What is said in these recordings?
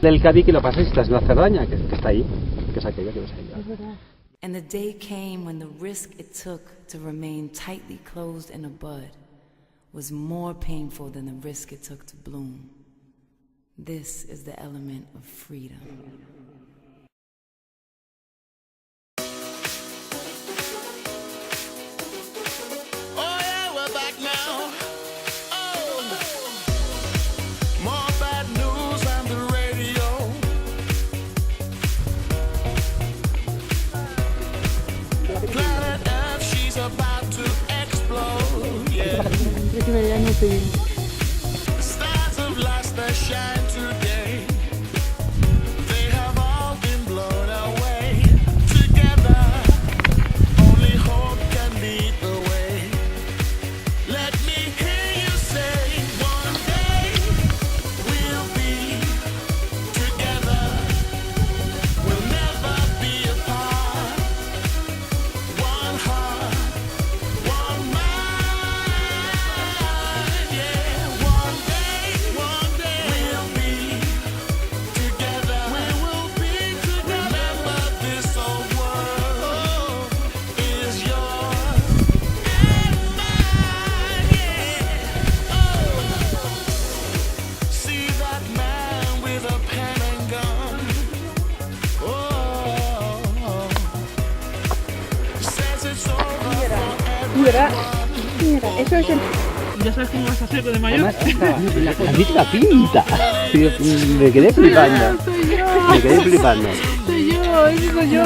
Del Cádiz que lo pasistas, la Cerdaña, que está ahí, que es aquella que ves ahí. And the day came when the risk it took to remain tightly closed in a bud was more painful than the risk it took to bloom. This is the element of freedom. Stars of lights that shine today, they have all been blown away. Together, only hope can lead the way. Let me hear you say, one day we'll be together. We'll never be apart. One heart, one mind. Mira, eso es el... ¿Ya sabes cómo vas a hacer de mayor? ¿Has visto la pinta? Me quedé flipando. Soy yo. Me quedé flipando. Soy yo, ese soy yo.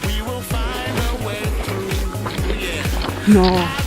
We will find a way through. No.